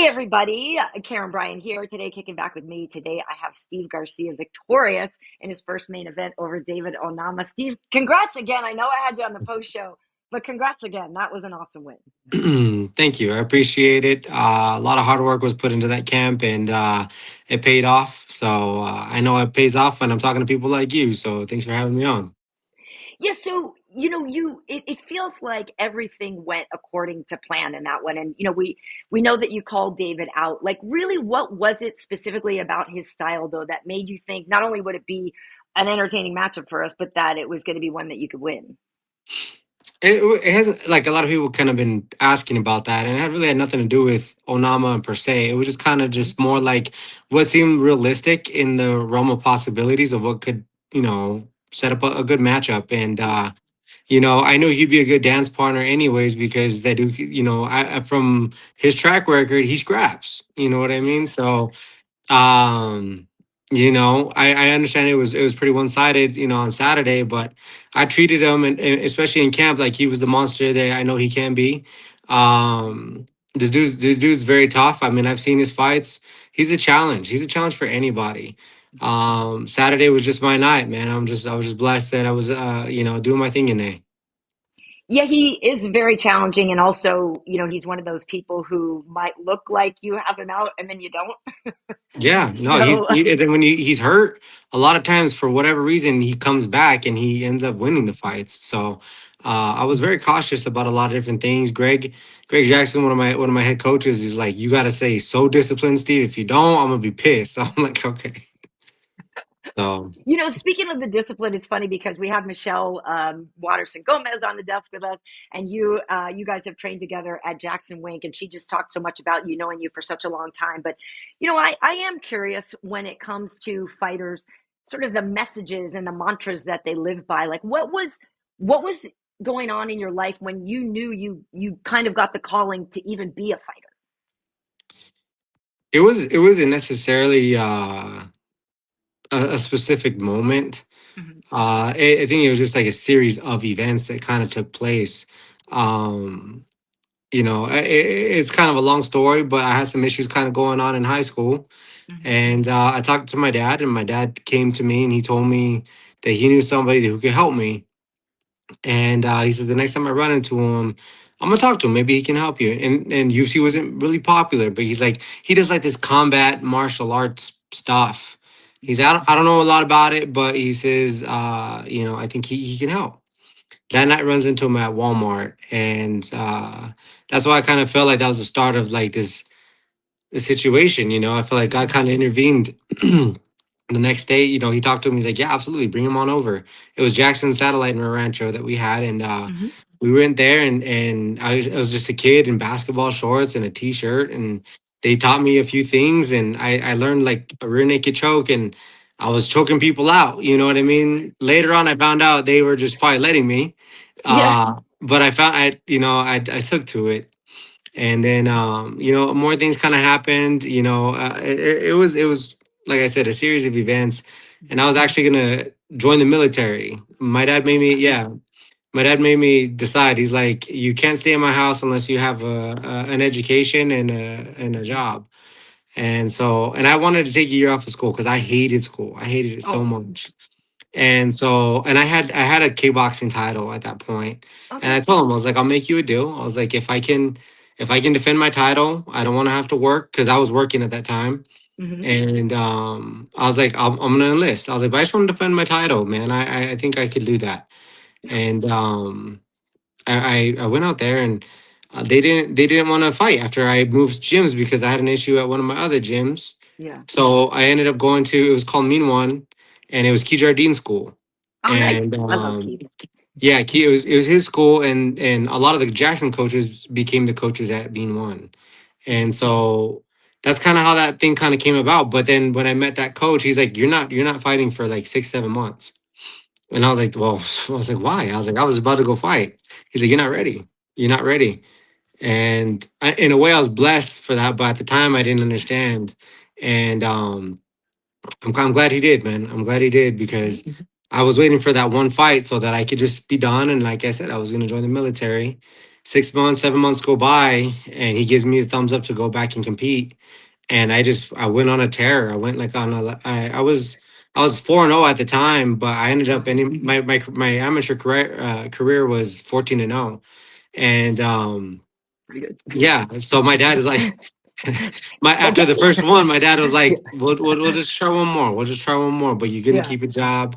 everybody. Karyn Bryant here today, kicking back with me. Today, I have Steve Garcia victorious in his first main event over David Onama. Steve, congrats again. I know I had you on the post show, but congrats again. That was an awesome win. Thank you. I appreciate it. A lot of hard work was put into that camp, and it paid off. So I know it pays off when I'm talking to people like you. So thanks for having me on. Yeah, so it feels like everything went according to plan in that one. And we know that you called David out. Like, really, what was it specifically about his style though that made you think not only would it be an entertaining matchup for us, but that it was going to be one that you could win? It hasn't, like, a lot of people kind of been asking about that, and it had really had nothing to do with Onama per se. It was just kind of just more like what seemed realistic in the realm of possibilities of what could, set up a good matchup. And I knew he'd be a good dance partner anyways because they do, from his track record, he scraps. You know what I mean? So Um, I understand it was pretty one sided, on Saturday, but I treated him, and especially in camp, like he was the monster that I know he can be. This dude's very tough. I mean, I've seen his fights. He's a challenge. He's a challenge for anybody. Saturday was just my night, man. I was just blessed that I was, doing my thing in there. Yeah, he is very challenging, and also, he's one of those people who might look like you have him out, and then you don't. Yeah, no, So, and then when he's hurt, a lot of times for whatever reason he comes back and he ends up winning the fights. So I was very cautious about a lot of different things. Greg Jackson, one of my head coaches, is like, you got to stay so disciplined, Steve. If you don't, I'm gonna be pissed. So I'm like, okay. So speaking of the discipline, it's funny because we have Michelle Waterson-Gomez on the desk with us, and you guys have trained together at Jackson Wink, and she just talked so much about you, knowing you for such a long time. But I am curious when it comes to fighters, sort of the messages and the mantras that they live by. Like, what was going on in your life when you knew you kind of got the calling to even be a fighter? it wasn't necessarily a specific moment. Mhm. I think it was just like a series of events that kind of took place. Um, it's kind of a long story, but I had some issues kind of going on in high school. Mhm. And I talked to my dad, and my dad came to me and he told me that he knew somebody who could help me. And he said, the next time I run into him, I'm gonna talk to him. Maybe he can help you. And UFC wasn't really popular, but he's like, he does like this combat martial arts stuff. I don't know a lot about it, but he says, I think he can help. That night runs into him at Walmart, and that's why I kind of felt like that was the start of like this situation. I feel like God Mhm. kind of intervened. The next day, he talked to him. He's like, "Yeah, absolutely, bring him on over." It was Jackson Satellite in Rancho that we had, and Mhm. we went there, and I was just a kid in basketball shorts and a t-shirt, and they taught me a few things, and I learned like a rear naked choke, and I was choking people out. You know what I mean? Later on, I found out they were just probably letting me, Yeah. but I took to it, and then more things kind of happened. It was like I said, a series of events, and I was actually gonna join the military. My dad made me decide. He's like, you can't stay in my house unless you have an education and a job. And I wanted to take a year off of school because I hated school. I hated it so Oh, much. And I had a kickboxing title at that point. And okay. I told him, I was like, I'll make you a deal. I was like, if I can defend my title, I don't want to have to work because I was working at that time. Mhm. And I was like, I'm gonna enlist. I was like, but I just want to defend my title, man. I think I could do that. And I went out there, and they didn't want to fight after I moved gyms because I had an issue at one of my other gyms. Yeah. So I ended up going to, it was called Mean One, and it was Key Jardine School. Oh, nice. And I love Keith. yeah, it was his school, and a lot of the Jackson coaches became the coaches at Mean One. And so that's kind of how that thing kind of came about. But then when I met that coach, he's like, you're not fighting for like 6, 7 months. And I was like, well, I was like, why? I was like, I was about to go fight. He's like, you're not ready. You're not ready. And in a way, I was blessed for that, but at the time, I didn't understand. And I'm glad he did, man. I'm glad he did because I was waiting for that one fight so that I could just be done. And like I said, I was going to join the military. 6 months, 7 months go by, and he gives me the thumbs up to go back and compete. And I went on a tear. I went like on a I was 4-0 at the time, but I ended up Wow. ending my amateur career was 14-0. And Pretty good. yeah, so my dad is like, my after the Okay. first one, my dad was Yeah. like, we'll just try one more. We'll just try one more, but you're gonna Yeah. keep a job.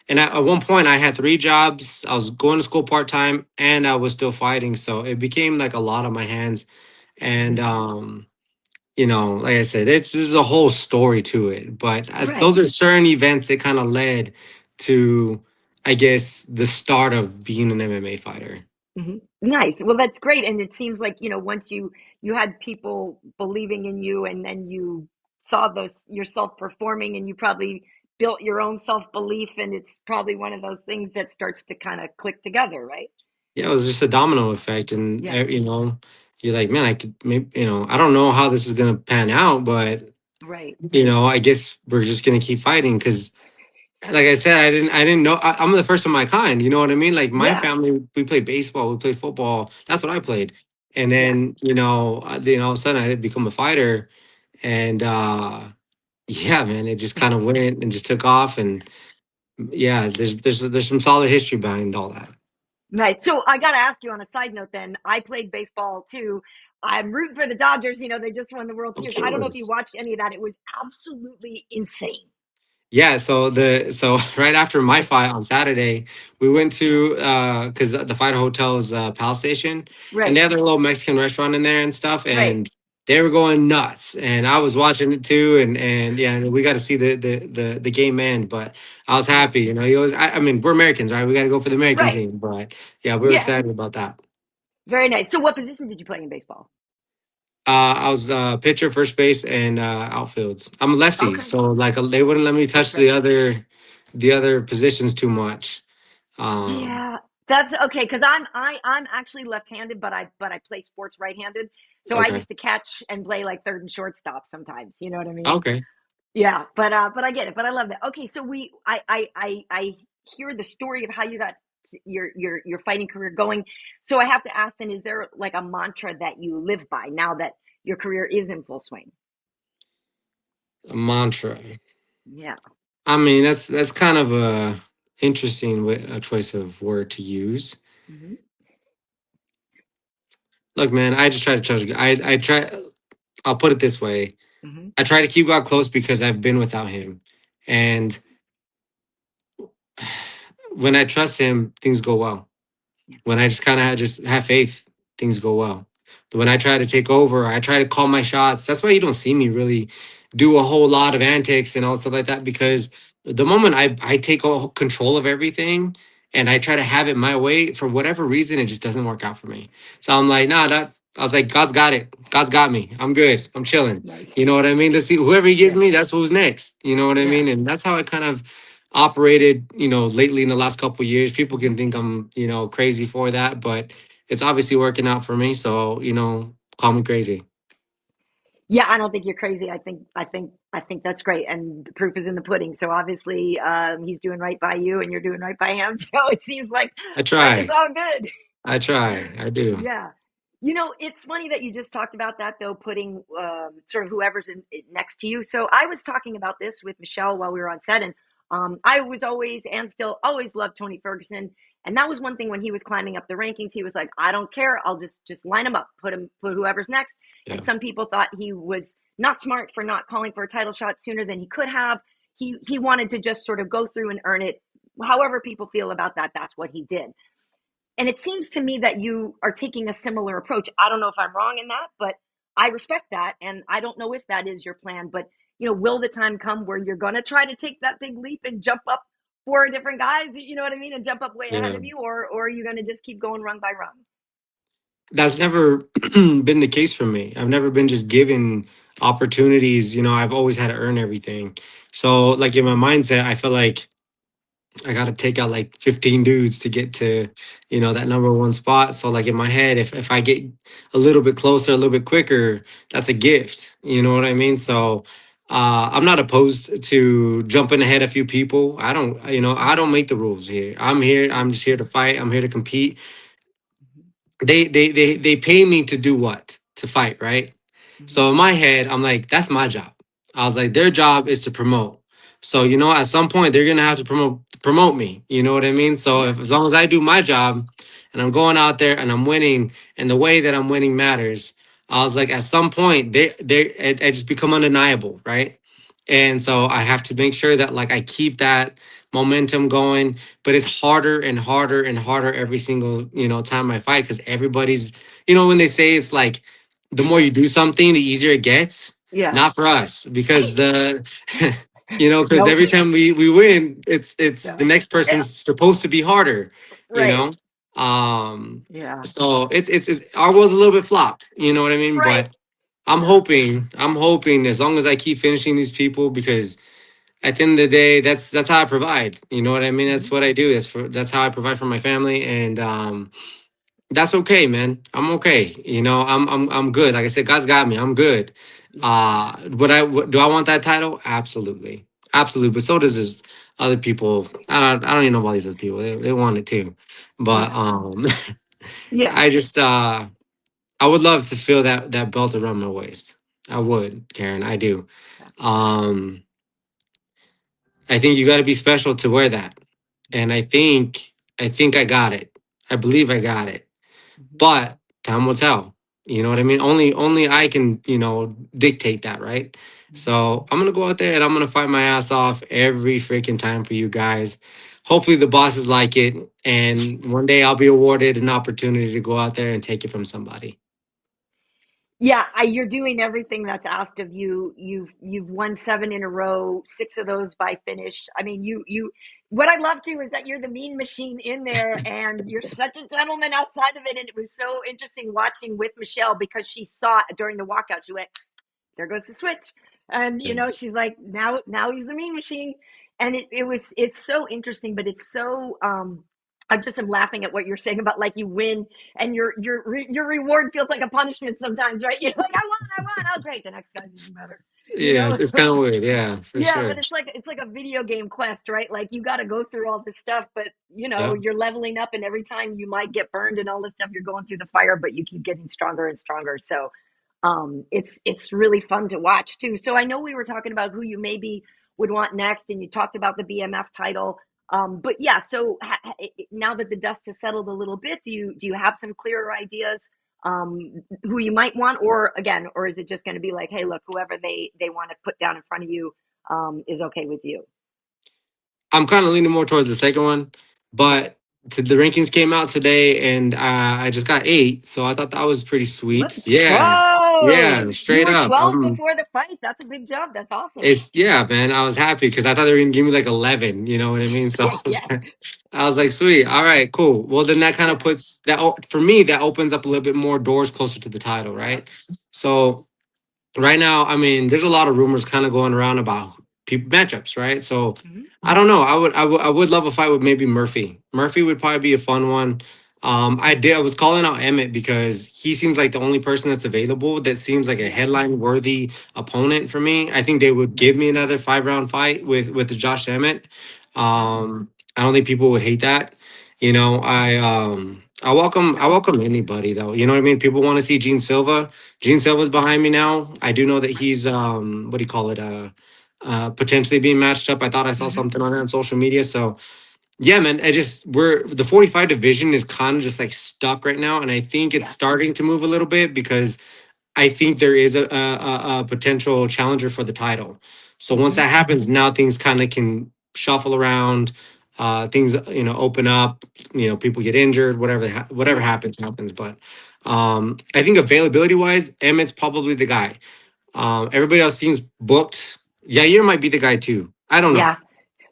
And at one point, I had 3 jobs. I was going to school part time, and I was still fighting. So it became like a lot on my hands. And Mhm. like I said, there's a whole story to it. But those Right. are certain events that kind of led to, I guess, the start of being an MMA fighter. Nice. Well, that's great. And it seems like, once you had people believing in you and then you saw those yourself performing and you probably built your own self-belief and it's probably one of those things that starts to kind of click together, right? Yeah, it was just a domino effect, and Yeah. you're like, man, I could maybe, I don't know how this is gonna pan out, but Right. I guess we're just gonna keep fighting because, like I said, I didn't know I'm the first of my kind. You know what I mean? Like my Yeah. family, we played baseball, we played football. That's what I played, and Yeah. then then all of a sudden I had become a fighter, and yeah, man, it just kind of went and just took off, and yeah, there's some solid history behind all that. Nice. So I got to ask you on a side note then, I played baseball too. I'm rooting for the Dodgers. They just won the World Of Series. I don't know if you course. watched any of that. It was absolutely insane. Yeah, so right after my fight on Saturday, we Yeah. went to because the fight hotel is Pal Station, and they Right. have their little Mexican restaurant in there and stuff, Right. and they were going nuts, and I was watching it too, and yeah, we got to see the game end, but I was Yeah. happy, you always, I mean, we're Americans, right? We got to go for the American Right. team, but yeah, we were Yeah. excited about that. Very nice. So what position did you play in baseball? I was pitcher, first base, and outfield. I'm a lefty, Okay. so like they wouldn't let me That's touch right. the other positions too much. Um, Yeah, that's okay. Because I'm actually left-handed, but I play sports right-handed. So I okay, used to catch and play like third and shortstop sometimes. You know what I mean? okay. Yeah, but I get it. But I love that. Okay, so I hear the story of how you got your fighting career going. So I have to ask then, is there like a mantra that you live by now that your career is in full swing? A mantra. Yeah. I mean, that's kind of a interesting a choice of word to use. Hmm. Look, man, I just try to trust. I try. I'll put it this way. Hmm. I try to keep God close because I've been without Him, and when I trust Him, things go well. Yeah. When I just kind of just have faith, things go well. But when I try to take over, I try to call my shots. That's why you don't see me really do a whole lot of antics and all stuff like that. Because the moment I take all control of everything and I try to have it my way, for whatever reason, it just doesn't work out for me. So I'm like, nah, that I was like, God's got it. God's got me. I'm good. I'm chilling. Nice. You know what I mean? Let's see. Whoever he gives Yeah. me, that's who's next. You know what I Yeah. mean? And that's how I kind of operated, lately in the last couple of years. People Hmm. can think I'm, crazy for that, but it's obviously working out for me. So, call me crazy. Yeah, I don't think you're crazy. I think that's great, and the proof is in the pudding. So obviously, he's doing right by you, and you're doing right by him. So it seems I like it's try. all good. I try. I do. Yeah. It's funny that you just talked about that, though, putting sort of whoever's next to you. So I was talking about this with Michelle while we were on set, and I was always and still always loved Tony Ferguson. And that was one thing when he was climbing up the rankings. He was like, I don't care. I'll just line him up, put whoever's next. And Yeah. some people thought he was not smart for not calling for a title shot sooner than he could have. He wanted to just sort of go through and earn it. However people feel about that, that's what he did. And it seems to me that you are taking a similar approach. I don't know if I'm wrong in that, but I respect that. And I don't know if that is your plan, but will the time come where you're going to try to take that big leap and jump up four different guys, you know what I mean? And jump up way ahead Yeah. of you, or are you going to just keep going rung by rung? That's never been the case for me. I've never been just given opportunities. I've always had to earn everything. So, like in my mindset, I feel like I got to take out like 15 dudes to get to, that number one spot. So like in my head, if I get a little bit closer, a little bit quicker, that's a gift. You know what I mean? So I'm not opposed to jumping ahead a few people. I don't make the rules here. I'm here. I'm just here to fight. I'm here to compete. they pay me to do what? To fight, right? Mhm. So in my head, I'm like, that's my job. I was like, their job is to promote. So you know, at some point they're gonna have to promote me. You know what I mean? So Yeah. if as long as I do my job and I'm going out there and I'm winning and the way that I'm winning matters, I was like, at some point I just become undeniable, right? And so I have to make sure that like I keep that momentum going, but it's harder and harder and harder every single time I fight because everybody's when they say it's like the more you do something, the easier it gets. Yeah. Not for us because the because Nope. every time we win, it's Yeah. the next Yeah. person's supposed to be harder, you Right. know. Um, Yeah. so it's our was a little bit flopped, you know what I mean? Right. But I'm Yeah. hoping, I'm hoping as long as I keep finishing these people because at the end of the day, that's how I provide. You know what I mean? That's Mhm. what I do. That's how I provide for my family, and that's okay, man. I'm okay. I'm good. Like I said, God's got me. I'm good. Yeah. Do I want that title? Absolutely, absolutely. But so does this other people. I don't even know about these other people. They want it too, but Yeah. Yeah. I just I would love to feel that belt around my waist. I would, Karen. I do. Yeah. Um, I think you got to be special to wear that, and I think I got it. I believe I got it, Mhm. but time will tell. You know what I mean? Only I can dictate that, right? Mhm. So I'm gonna go out there and I'm gonna fight my ass off every freaking time for you guys. Hopefully the bosses like it, and one day I'll be awarded an opportunity to go out there and take it from somebody. Yeah, you're doing everything that's asked of you. You've won 7 in a row, 6 of those by finish. I mean, you. What I love too is that you're the mean machine in there, and you're such a gentleman outside of it. And it was so interesting watching with Michelle because she saw it during the walkout. She went, there goes the switch. And she's like, now he's the mean machine. And it's so interesting, but it's so I just am laughing at what you're saying about like you win and your reward feels like a punishment sometimes, right? You're like, I won. Oh great, the next guy's even better. Yeah, it's So kind of weird. Yeah, for yeah, sure. but it's like a video game quest, right? Like you got to go through all this stuff, but Yeah. you're leveling up, and every time you might get burned and all this stuff, you're going through the fire, but you keep getting stronger and stronger. So it's really fun to watch too. So I know we were talking about who you maybe would want next, and you talked about the BMF title. But yeah, so now that the dust has settled a little bit, do you have some clearer ideas who you might want, or again, or is it just going to be like, hey, look, whoever they want to put down in front of you is okay with you? I'm kind of leaning more towards the second one, Mhm. but the rankings came out today, and I just got 8, so I thought that was pretty sweet. Let's Yeah, go. yeah, You straight were up. 12 before the fight. That's a big job. That's awesome. It's yeah, man. I was happy because I thought they were gonna give me like 11. You know what I mean? So Yeah, I was like, sweet. All right, cool. Well, then that kind of yeah, puts that for me. That opens up a little bit more doors closer to the title, yeah. right? So right now, I mean, there's a lot of rumors kind of going around about people matchups, right? So Mhm. I don't know. I would love a fight with maybe Murphy. Murphy would probably be a fun one. I was calling out Emmett because he seems like the only person that's available that seems like a Yeah. headline worthy opponent for me. I think they would give me another 5 round fight with the Josh Emmett. Yeah. I don't think people would hate that. I welcome anybody though. You know what I mean? People want to see Gene Silva. Gene Silva's behind me now. I do know that he's what do you call it? Potentially being matched up. I thought I saw Hmm. something on it on social media. So yeah, man. We're the 45 division is kind of just like stuck right now, and I think it's Yeah. starting to move a little bit because I think there is a potential challenger for the title. So once Hmm. that happens, now things kind of can shuffle around. Things open up. People get injured. Whatever Yeah. happens. But I think availability wise, Emmett's probably the guy. Everybody else seems booked. Yair might be the guy too. I don't know. Yeah.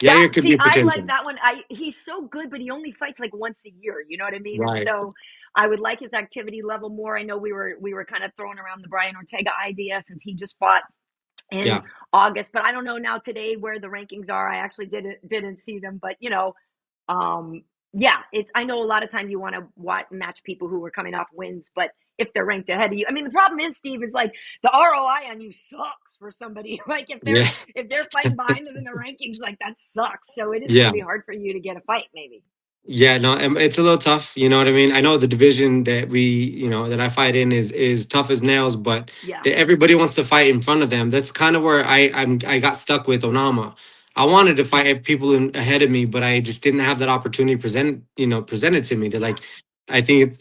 That Yair could be see, a I like potential. that one. He's so good, but he only fights like once a year. You know what I mean? And Right. so I would like his activity level more. I know we were kind of throwing around the Brian Ortega idea since he just fought in Yeah. August, but I don't know now today where the rankings are. I actually didn't see them, but um, yeah, it's. I know a lot of times you want to match people who are coming off wins, but if they're ranked ahead of you, I mean, the problem is, Steve, is like the ROI on you sucks for somebody. Like if they're Yeah. if they're fighting behind them in the rankings, like that sucks. So it is going to Yeah. be hard for you to get a fight, maybe. Yeah, no, it's a little tough. You know what I mean? I know the division that that I fight in is tough as nails, but Yeah. everybody wants to fight in front of them. That's kind of where I got stuck with Onama. I wanted to fight people ahead of me, but I just didn't have that opportunity presented to me. They're Yeah. like, I think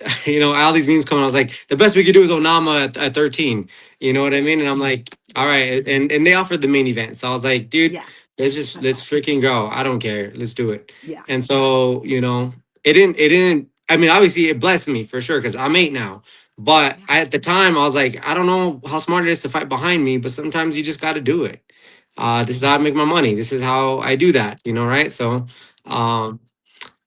all these memes coming. I was like, the best we could do is Onama at 13. You know what I Yeah. mean? And I'm like, all right, and they offered the main event, so I was like, dude, Yeah. let's That's awesome. freaking go. I don't care. Let's do it. Yeah. And so, it didn't, I mean, obviously it blessed me for sure because I'm 8 now. But Yeah. at the time, I was like, I don't know how smart it is to fight behind me, but sometimes you just got to do it. Yeah. This is how I make my money. This is how I do that, right? So, Yeah. um,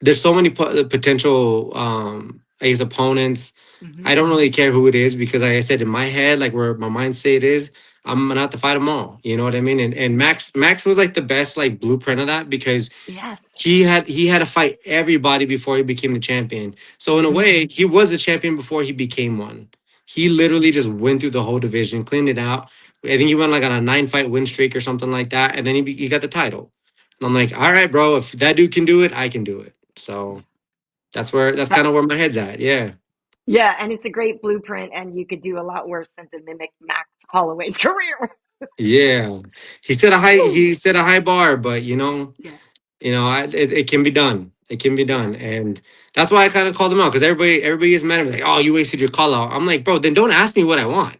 there's so many potential, I guess, opponents. Hmm. I don't really care who it is because, like I said, in my head, like where my mind state is, I'm gonna have to fight them all. You know what I mean? And Yeah. Max was like the best like blueprint of that because Yes. he had to fight everybody before he became the champion. So in a Hmm. way, he was a champion before he became one. He Yeah. literally just went through the whole division, cleaned it out. I think he went like on a 9 fight win streak or something like that, and then he got the title. And I'm like, all right, bro, if that dude can do it, I can do it. Yeah. So that's kind of where my head's at. Yeah. Yeah, and it's a great blueprint, and you could do a lot worse than to mimic Max Holloway's career. Yeah. Woo! He set a high bar, but Yeah. it can be done. It can be Yeah. done, and that's why I kind of called him out because everybody is mad at me like, "Oh, you wasted your call out." I'm like, "Bro, then don't ask me what I want.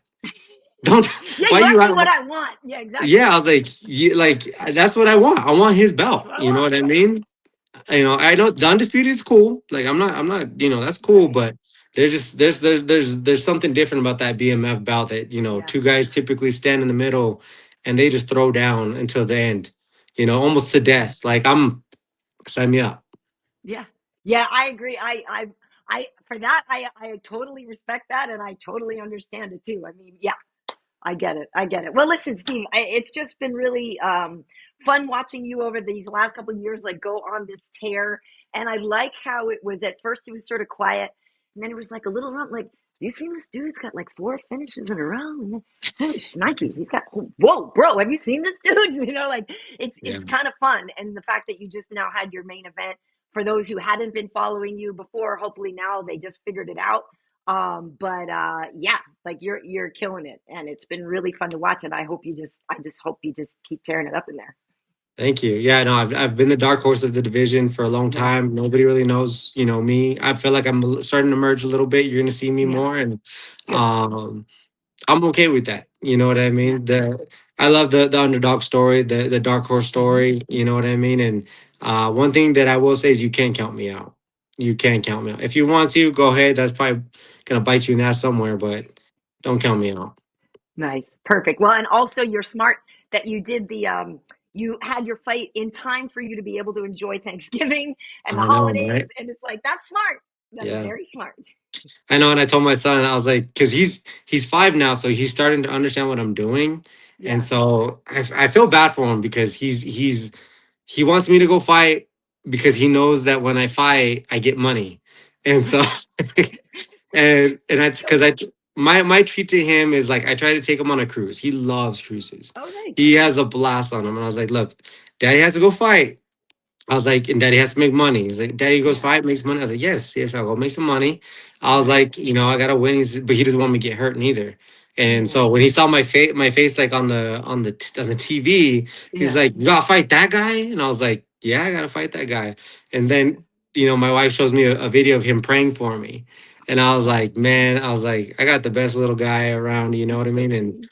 Don't Yeah, why you you asked me at?" what I want. Yeah, Yeah, exactly. I was like, that's what I want. I want his That's belt. what I You know want. what I mean? I know the undisputed is cool. Like I'm not. That's cool, Right. but there's just there's something different about that BMF bout that Yeah. two guys typically stand in the middle and they just throw down until the end. Almost to Yeah. death. Like sign me up. Yeah. Yeah, I agree. I for that I totally respect that and I totally understand it too. I mean, yeah, I get it. I get it. Well, listen, Steve, it's just been really fun watching you over these last couple of years, like go on this tear. And I like how it was at first, it was sort of quiet. And then it was like a little rump, like, you seen this dude's got like 4 finishes in a row? And then, holy shnikes, he's got, whoa, bro, have you seen this dude? Like Yeah. it's kind of fun. And the fact that you just now had your main event for those who hadn't been following you before, hopefully now they just figured it out. But yeah, like you're killing it, and it's been really fun to watch. And I just hope you just keep tearing it up in there. Thank you. Yeah, no, I've been the dark horse of the division for a long Yeah, time. Nobody really knows, me. I feel like I'm starting to emerge a little bit. You're gonna see me yeah, more, and good. um, I'm okay with that. You know what I Yeah. mean? I love the underdog story, the dark horse Hmm. story. You know what I mean? And one thing that I will say is you can't count me out. You can't count me out. If you want to, go ahead. That's probably gonna bite you in that somewhere, but don't count me out. Nice, perfect. Well, and also you're smart that you did the you had your fight in time for you to be able to enjoy Thanksgiving and the I know, holidays, right? and it's like that's smart. That is Yeah. very smart. I know, and I told my son, I was like, because he's 5 now, so he's starting to understand what I'm doing, and Yeah. so I feel bad for him because he wants me to go fight because he knows that when I fight, I get money, and so Right. and I because my treat to him is like I try to take him on a cruise. He loves cruises. Oh, nice. He has a blast on them, and I was like, look, Daddy has to go fight. I was like, and Daddy has to make money. He's like, Daddy goes Yeah. fight, makes money. I was like, yes, yes, I'll go make some money. I was Right. like, I gotta win. But he doesn't want me to get hurt neither. And Yeah. so when he saw my face like on the TV, he's Yeah. like, you gotta fight that guy. And I was like, yeah, I gotta fight that guy. And then my wife shows me a video of him praying for me, and I was like, man, I was like, I got the best little guy around. You know what That's I so mean? And sweet.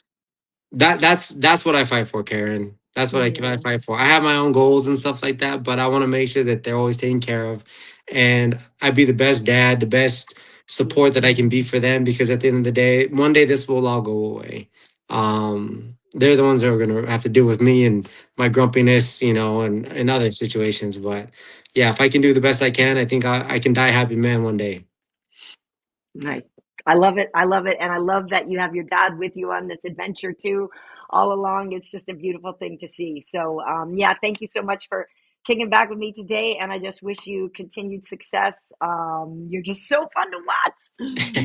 that's what I fight for, Karen. That's what I Yeah. fight for. I have my own goals and stuff like that, but I want to make sure that they're always taken care of, and I be the best dad, the best support Yeah. that I can be for them. Because at the end of the day, one day this will all go away. They're the ones that are gonna have to deal with me and my grumpiness, and other situations. But yeah, if I can do the best I can, I think I can die a happy man one day. Nice. I love it. I love it. And I love that you have your dad with you on this adventure too, all along. It's just a beautiful thing to see. So, yeah, thank you so much for kicking back with me today. And I just wish you continued success. You're just so fun to watch.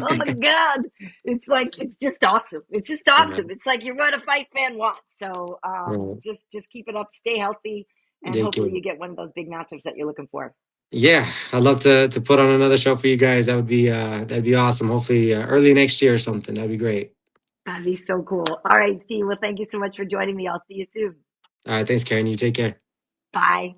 Oh my God. It's like, it's just awesome. It's just Yeah. awesome. It's like you're what a fight fan wants. So, Well, just keep it up, stay healthy, and thank hopefully you you. get one of those big matchups that you're looking for. Yeah, I'd love to put on another show for you guys. That'd be awesome. Hopefully early next year or something. That'd be great. That'd be so cool. All right, Steve. Well, thank you so much for joining me. I'll see you soon. All right, thanks, Karen. You take care. Bye.